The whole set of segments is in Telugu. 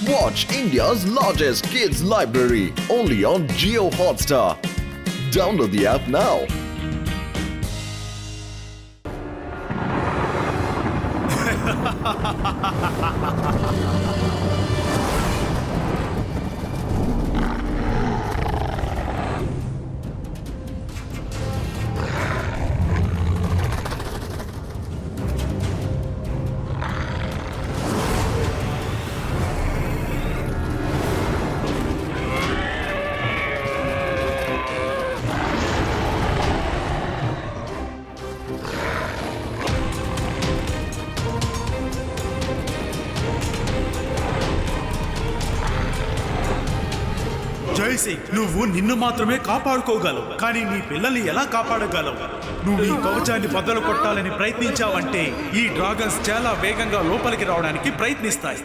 Watch India's largest kids library only on Jio Hotstar. Download the app now. Jaisingh, నువ్వు నిన్ను మాత్రమే కాపాడుకోగలవు, కానీ నీ పిల్లల్ని ఎలా కాపాడగలవు? నువ్వు ఈ కవచాన్ని బద్దలు కొట్టాలని ప్రయత్నించావంటే ఈ డ్రాగన్స్ చాలా వేగంగా లోపలికి రావడానికి ప్రయత్నిస్తాయి.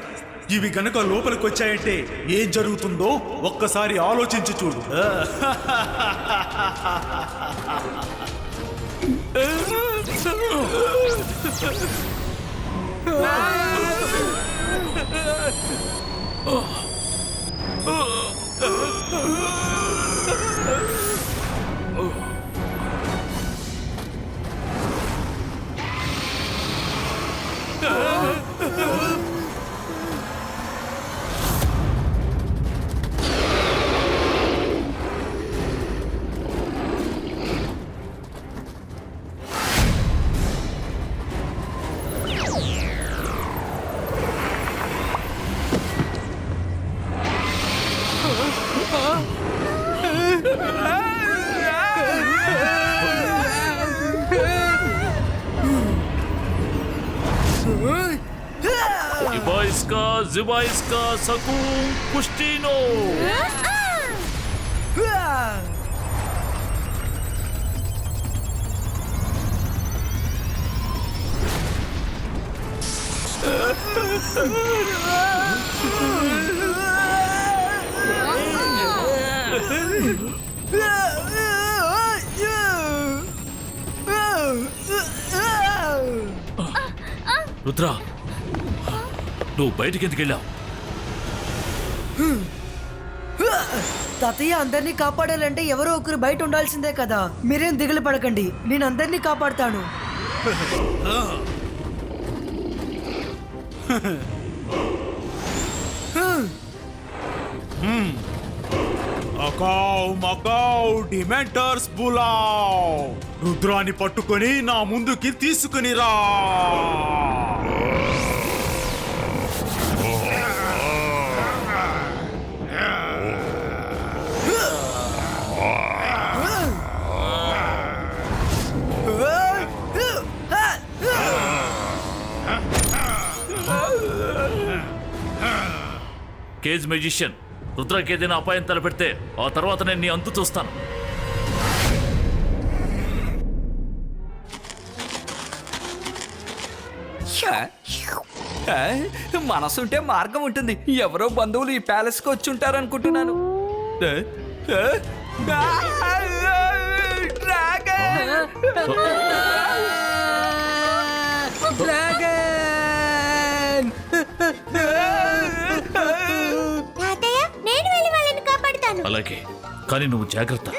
ఇవి గనక లోపలికి వచ్చాయంటే ఏం జరుగుతుందో ఒక్కసారి ఆలోచించి చూడు. Zibaiska Sakun Pustino. రుద్ర, నువ్వు బయటికి ఎందుకు వెళ్ళావు? తాతయ్య, అందరినీ కాపాడాలంటే ఎవరో ఒకరు బయట ఉండాల్సిందే కదా. మీరేం దిగులు పడకండి, నేను అందరినీ కాపాడుతాను. డిమెంటర్స్ బులావ్, రుద్రాన్ని పట్టుకొని నా ముందుకి తీసుకుని రా. కేజ్ మెజిషియన్, రుద్రకి ఏదైనా అపాయం తలపెడితే ఆ తర్వాత నేను నీ అంతు చూస్తాను. మనసుంటే మార్గం ఉంటుంది. ఎవరో బంధువులు ఈ ప్యాలెస్ కి వచ్చి ఉంటారనుకుంటున్నాను. అలాగే, కానీ నువ్వు జాగ్రత్త.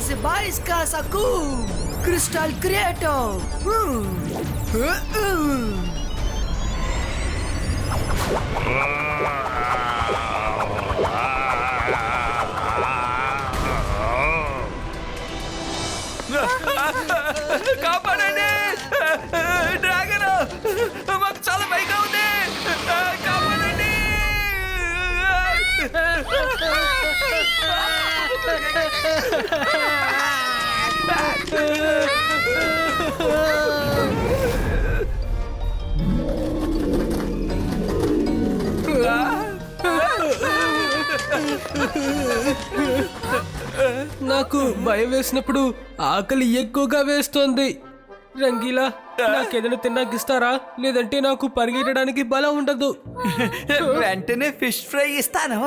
Zibaiska Sakun Crystal Creator. కాపాడండి, చాలా భయంగా ఉంది. కాపాడండి. నాకు భయం వేసినప్పుడు ఆకలి ఎక్కువగా వేస్తోంది. రంగీలా, నాకేదైనా తిన్నాకిస్తారా? లేదంటే నాకు పరిగెట్టడానికి బలం ఉండదు. వెంటనే ఫిష్ ఫ్రై ఇస్తాను.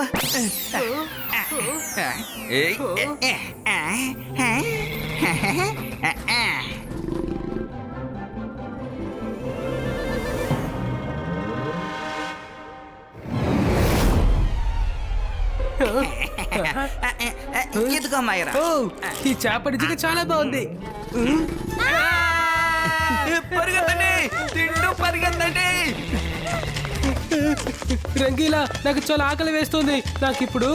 ఇదిగో మైరా. ఓ, ఈ చేప నిజంగా చాలా బాగుంది. పరిగెత్తండి, తింటూ పరిగెత్తండి. రంగీలా, నాకు చాలా ఆకలి వేస్తుంది. నాకు ఇప్పుడు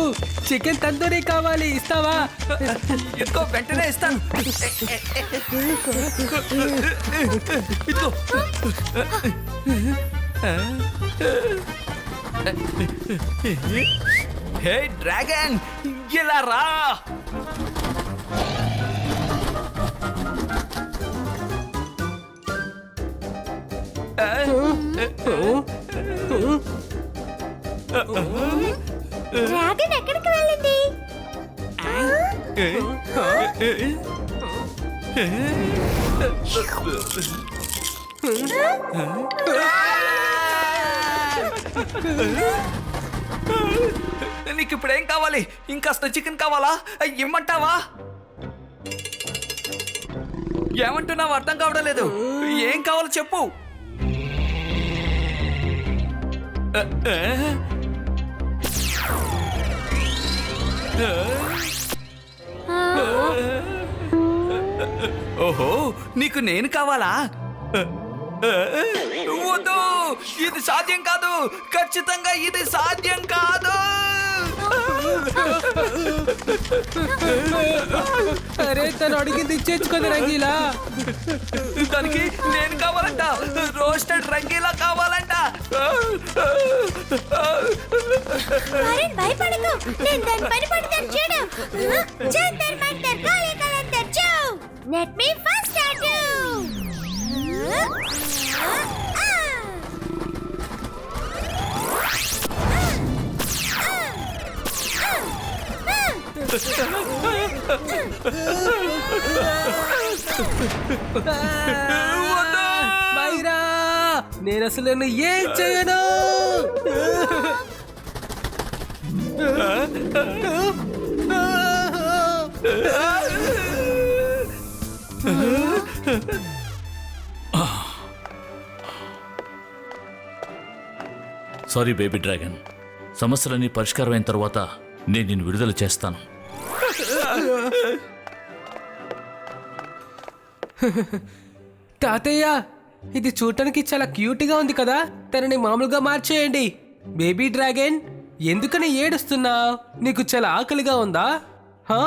చికెన్ తందూరీ కావాలి, ఇస్తావా? ఇదిగో వెంటనే ఇస్తాను. ఇదిగో. హే డ్రాగన్, ఇలా రా. డ్రాగన్ ఎక్కడికి వెళ్ళింది? నీకు ఇప్పుడు ఏం కావాలి? ఇంకాస్త చికెన్ కావాలా? ఇమ్మంటావా? ఏమంటున్నావు అర్థం కావడం లేదు. ఏం కావాలో చెప్పు. ఓహో, నీకు నేను కావాలా? వద్దు, ఇది సాధ్యం కాదు. ఖచ్చితంగా ఇది సాధ్యం కాదు. అరే, తను అడిగింది ఇచ్చేచ్చు కదా రంగీలా. దానికి నేను కావాలంట. రోస్టెడ్ రంగీలా కావాలంట. వరుణ్, భయపడకు. నేను దాని పని పడతాను చూడు. జంతర్ మంతర్ కాళీ కలంతర్ చూ. Let me first start you. Maira, నేను అసలు నిన్ను ఏం చేయను. సారీ బేబీ డ్రాగన్, సమస్యలన్నీ పరిష్కారం అయిన తర్వాత నేను నిన్ను విడుదల చేస్తాను. తాతయ్య, ఇది చూడటానికి చాలా క్యూట్గా ఉంది కదా. తనని మామూలుగా మార్చేయండి. బేబీ డ్రాగన్, ఎందుకని ఏడుస్తున్నావు? నీకు చాలా ఆకలిగా ఉందా? హా,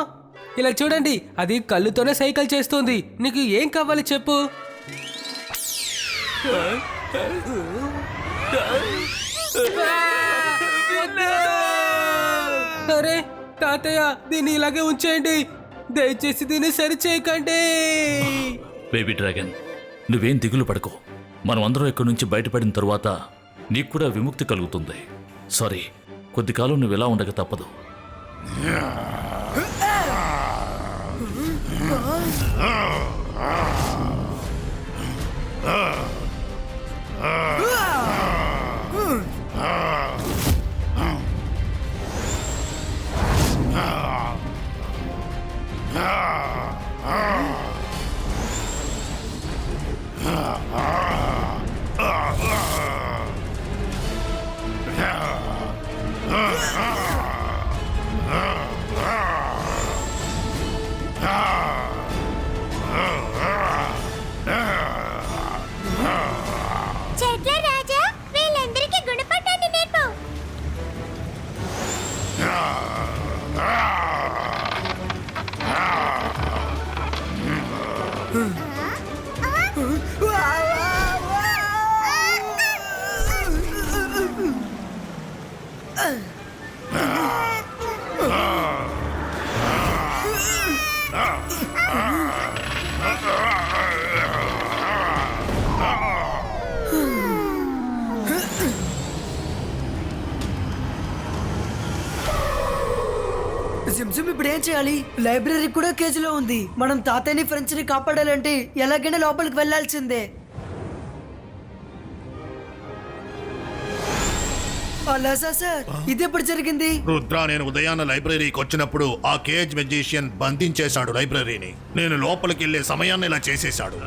ఇలా చూడండి, అది కళ్ళుతోనే సైకిల్ చేస్తుంది. నీకు ఏం కావాలి చెప్పు. అరే తాతయ్య, దీన్ని ఇలాగే ఉంచేయండి. దయచేసి దీన్ని సరిచేయకండి. బేబీ డ్రాగన్, నువ్వేం దిగులు పడకో. మనం అందరం ఇక్కడి నుంచి బయటపడిన తరువాత నీకు కూడా విముక్తి కలుగుతుంది. సారీ, కొద్ది కాలం నువ్వు ఇలా ఉండక తప్పదు. చెట్ల రాజా, వీళ్ళందరికీ గుణపాఠాన్ని నేర్పు. సెమ్సమ్ ఇప్పుడు ఏం చేయాలి? లైబ్రరీ కూడా కేజీలో ఉంది. మనం తాతయ్యని ఫ్రెండ్స్ ని కాపాడాలంటే ఎలాగైనా లోపలికి వెళ్లాల్సిందే. అలా సార్, ఇది ఎప్పుడు జరిగింది? రుద్ర, నేను ఉదయాన్న లైబ్రరీకి వచ్చినప్పుడు ఆ కేజ్ మెజిషియన్ బంధించేశాడు లైబ్రరీని. నేను లోపలికి వెళ్లే సమయాన్ని ఇలా చేసేశాడు.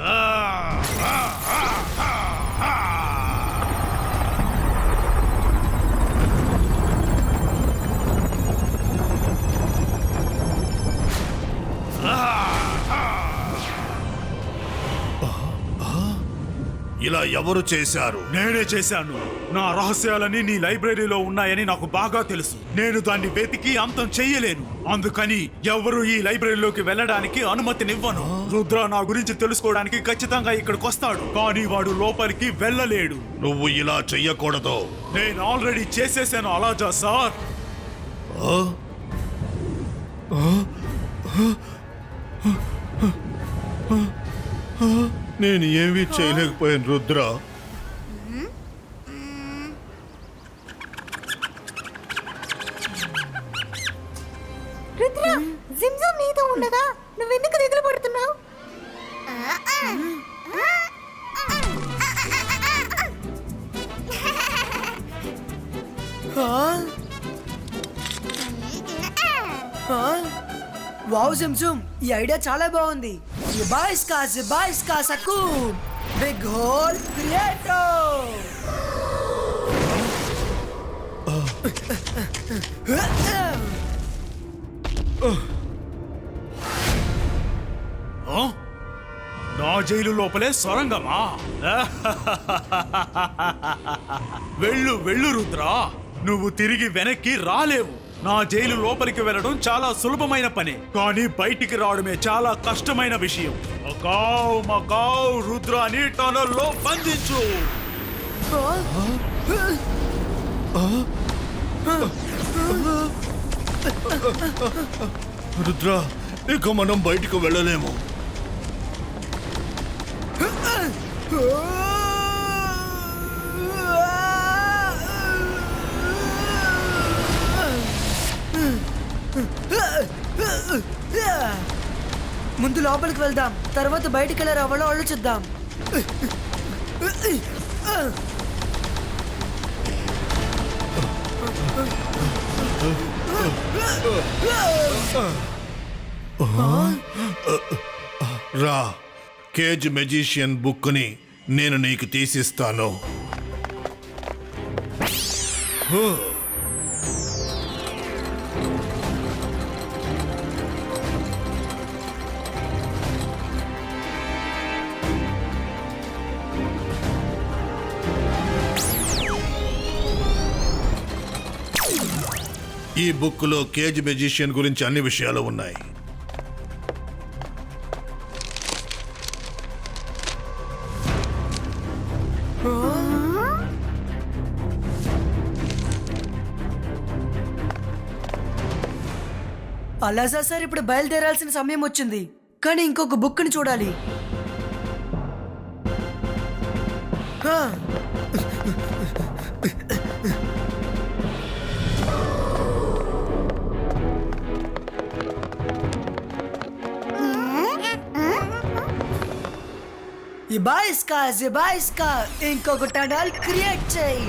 ఇలా ఎవరు చేశారు? నేనే చేశాను. నా రహస్యాలన్నీ నీ లైబ్రరీలో ఉన్నాయని నాకు బాగా తెలుసు. నేను దాన్ని వెతికి అంతం చెయ్యలేను. అందుకని ఎవరు ఈ లైబ్రరీలోకి వెళ్ళడానికి అనుమతినివ్వను. రుద్ర నా గురించి తెలుసుకోవడానికి ఖచ్చితంగా ఇక్కడికి వస్తాడు, కానీ వాడు లోపలికి వెళ్ళలేడు. నువ్వు ఇలా చెయ్యకూడదు. నేను ఆల్రెడీ చేసేసాను అలాజా సార్. నేను ఏమీ చేయలేకపోయాను రుద్ర. రుద్ర, జిమ్జమ్ నీతో ఉండగా నువ్వెందుకు దిగులు పడుతున్నావు? వావ్ సెమ్సమ్, ఈ ఐడియా చాలా బాగుంది. Zibaiska Sakun, Big Hole Creator. నా జైలు లోపలే సొరంగమా? వెళ్ళు వెళ్ళు రుద్ర, నువ్వు తిరిగి వెనక్కి రాలేవు. నా జైలు లోపలికి వెళ్ళడం చాలా సులభమైన పని, కానీ బయటికి రావడమే చాలా కష్టమైన విషయం. మకావ్ మకావ్, రుద్రాని టనల్లో బంధించు. రుద్ర, ఇక మనం బయటికి వెళ్ళలేము. ముందు లోపలికి వెళ్దాం, తర్వాత బయటికి వెళ్ళి రావాలో ఆలోచిద్దాం. రా, కేజ్ మెజిషియన్ బుక్ని నేను నీకు తీసిస్తాను. ఈ బుక్లో కేజ్ మెజిషియన్ గురించి అన్ని విషయాలు ఉన్నాయి. అలాజా సార్, ఇప్పుడు బయలుదేరాల్సిన సమయం వచ్చింది, కానీ ఇంకొక బుక్ని చూడాలి. జిబాయిస్కా ఇంకొక టనల్ క్రియేట్ చేయి.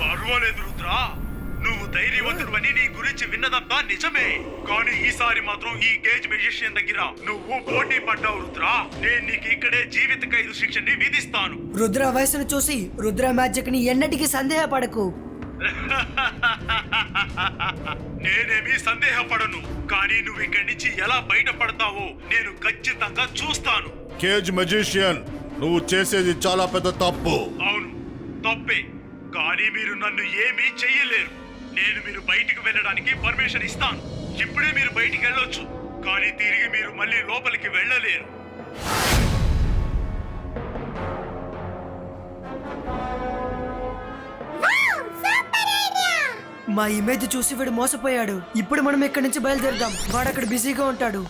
పర్వాలేదు రుద్ర, నువ్వు ధైర్యవంతుడివని నీ గురించి విన్నదంతా నిజమే, కానీ ఈసారి మాత్రం ఈ కేజ్ మెజిషియన్ దగ్గర నువ్వు పోటీ పడ్డావు రుద్ర. నేను నీకు ఇక్కడే జీవిత ఖైదు శిక్షని విధిస్తాను. రుద్ర వయసును చూసి రుద్ర మ్యాజిక్ ని ఎన్నటికీ సందేహపడకు. నేనేమీ సందేహపడను, కానీ నువ్వు ఇక్కడి నుంచి ఎలా బయటపడతావో నేను ఖచ్చితంగా చూస్తాను. కేజ్ మెజిషియన్, నువ్వు చేసేది చాలా పెద్ద తప్పు. అవును, తప్పే, కానీ మీరు నన్ను ఏమీ చెయ్యలేరు. నేను మీరు బయటికి వెళ్ళడానికి పర్మిషన్ ఇస్తాను. ఇప్పుడే మీరు బయటికి వెళ్ళొచ్చు, కానీ తిరిగి మీరు మళ్ళీ లోపలికి వెళ్ళలేరు. మా ఇమేజ్ చూసి వీడు మోసపోయాడు. ఇప్పుడు మనం ఇక్కడి నుంచి బయలుదేరుదాం. వాడు అక్కడ బిజీగా ఉంటాడు.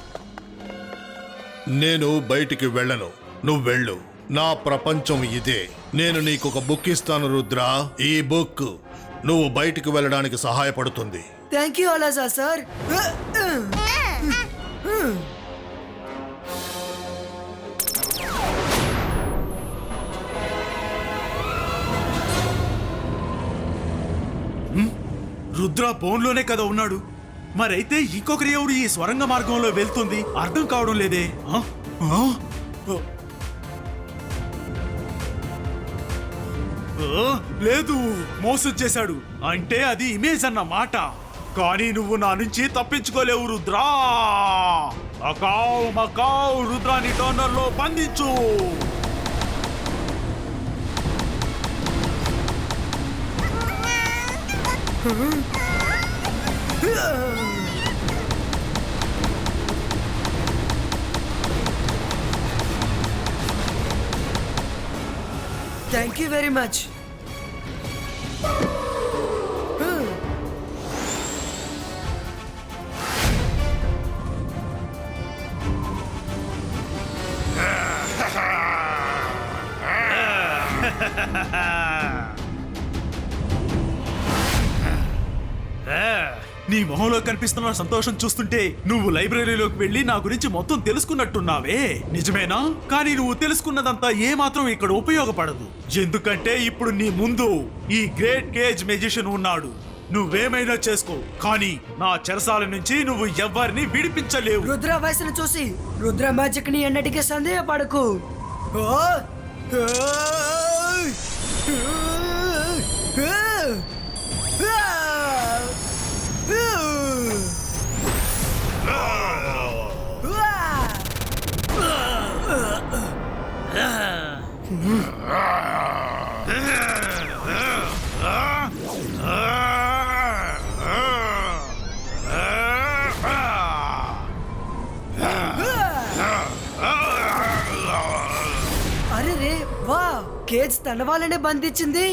నేను బయటికి వెళ్ళను, నువ్వు వెళ్ళు. నా ప్రపంచం ఇదే. నేను నీకు ఒక బుక్ ఇస్తాను రుద్ర. ఈ బుక్ నువ్వు బయటికి వెళ్ళడానికి సహాయపడుతుంది. థ్యాంక్ యూ అలాజా సార్. రుద్ర బోన్లోనే కదా ఉన్నాడు. మరైతే ఇంకొకరి ఎవరు ఈ స్వరంగ మార్గంలో వెళ్తుంది అర్థం కావడం లేదే. ఆ? ఆ? లేదు, మోసం చేశాడు అంటే అది ఇమేజ్ అన్న మాట. కానీ నువ్వు నా నుంచి తప్పించుకోలేవు రుద్రా. అకావ్ మకావ్ రుద్రాని టోనర్ లో బంధించు. Thank you very much. నీ మొహంలో కనిపిస్తున్న సంతోషం చూస్తుంటే నువ్వు లైబ్రరీలోకి వెళ్ళి నా గురించి మొత్తం తెలుసుకున్నట్టున్నావే. నిజమేనా? కానీ నువ్వు తెలుసుకున్నదంతా ఏ మాత్రం ఇక్కడ ఉపయోగపడదు. ఎందుకంటే ఇప్పుడు నీ ముందు ఈ గ్రేట్ కేజ్ మెజిషియన్ ఉన్నాడు. నువ్వేమైనా చేసుకో, కానీ నా చెరసాల నుంచి నువ్వు ఎవరిని విడిపించలేవు. రుద్ర వయసును చూసి రుద్ర మ్యాజిక్ ని ఎన్నటికీ సందేహపడకు. అరే రే వా, కేజ్ తన వాళ్ళనే బంధించింది.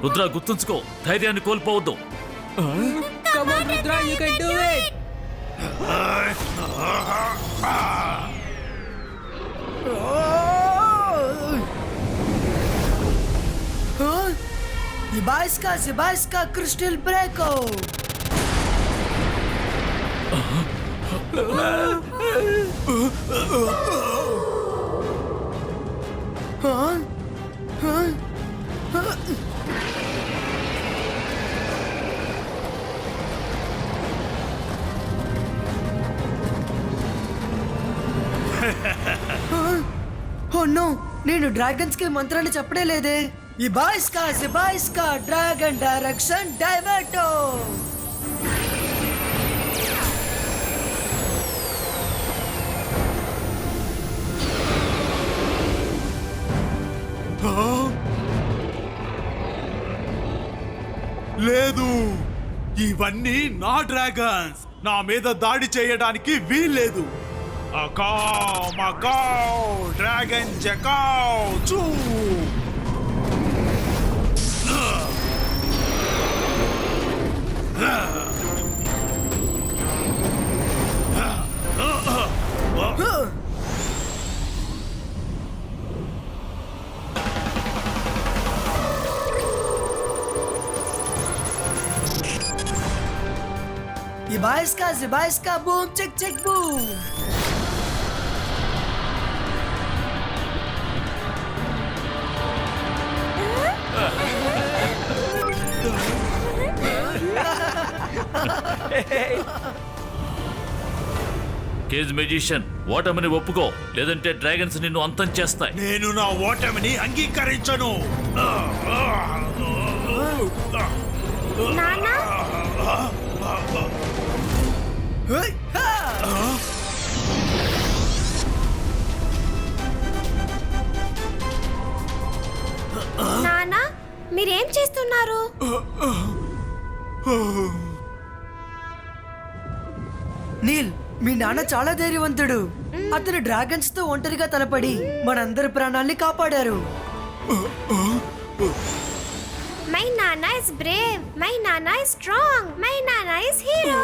రుద్ర గుర్తుంచుకో, ధైర్యాన్ని కోల్పోవద్దు. Come on, Rudra, you can do it. Zibaiska Crystal Breako. Oh no, నేను డ్రాగన్స్ కి మంత్రాన్ని చెప్పడే లేదే. ఇబాయిస్కా డ్రాగన్ డైరెక్షన్ డైవర్టో. లేదు, ఇవన్నీ నా డ్రాగన్స్. నా మీద దాడి చేయడానికి వీల్లేదు. అకావ్ మకావ్ డ్రాగన్ జకావ్ చూ. Zibaiska, boom, chick, chick, boom. Cage magician, ఓటమిని ఒప్పుకో, లేదంటే డ్రాగన్స్ నిన్ను అంతం చేస్తాయి. నేను నా ఓటమిని అంగీకరించను. నానా Hey, ha! నానా మీరేం చేస్తున్నారు? నీల్, మీ నాన్న చాలా ధైర్యవంతుడు. అతను డ్రాగన్స్ తో ఒంటరిగా తలపడి మనందరి ప్రాణాల్ని కాపాడారు. మై నానా ఇస్ బ్రేవ్, మై నానా ఇస్ స్ట్రాంగ్, మై నానా ఇస్ హీరో.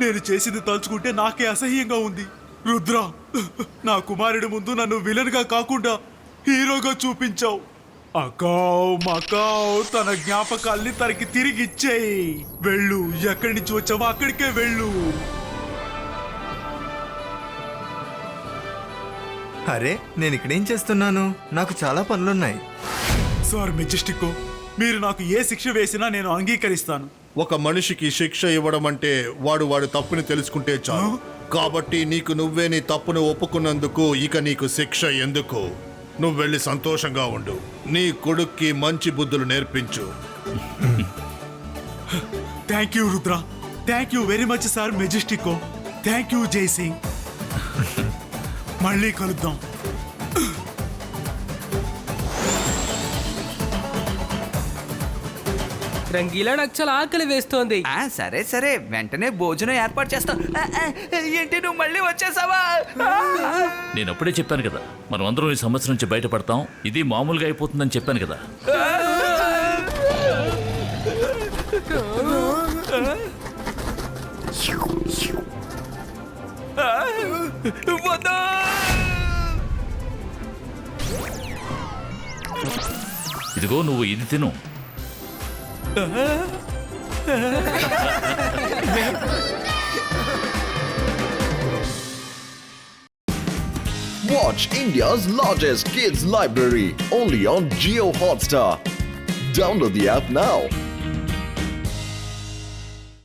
నేను చేసింది తలుచుకుంటే నాకే అసహ్యంగా ఉంది. రుద్ర, నా కుమారుడి ముందు నన్ను విలన్ గా కాకుండా హీరోగా చూపించావు. అకావ్ మకావ్ తన జ్ఞాపకాల్ని తనకి తిరిగి ఇచ్చేయి. వెళ్ళు, ఎక్కడి నుంచి వచ్చావో అక్కడికే వెళ్ళు. అరే, నేను ఇక్కడేం చేస్తున్నాను? నాకు చాలా పనులున్నాయి. సార్ మెజెస్టిక్, మీరు నాకు ఏ శిక్ష వేసినా నేను అంగీకరిస్తాను. ఒక మనిషికి శిక్ష ఇవ్వడం అంటే వాడి తప్పుని తెలుసుకుంటే చాలు. కాబట్టి నీకు నువ్వే నీ తప్పును ఒప్పుకున్నందుకు ఇక నీకు శిక్ష ఎందుకు? నువ్వు వెళ్ళి సంతోషంగా ఉండు. నీ కొడుక్కి మంచి బుద్ధులు నేర్పించు. Thank you Rudra, thank you very much sir Majestic. Thank you Jaisingh. మళ్ళీ కలుద్దాం. రంగీలా, నాకు చాలా ఆకలి వేస్తోంది. సరే సరే, వెంటనే భోజనం ఏర్పాటు చేస్తాం. ఏంటి నువ్వు మళ్ళీ వచ్చేసావా? నేను అప్పుడే చెప్పాను కదా, మనం అందరం ఈ సమస్య నుంచి బయటపడతాం. ఇది మామూలుగా అయిపోతుందని చెప్పాను కదా. వద్దు! ఇదిగో నువ్వు ఇది తిను. Watch India's largest kids library only on Jio Hotstar. Download the app now.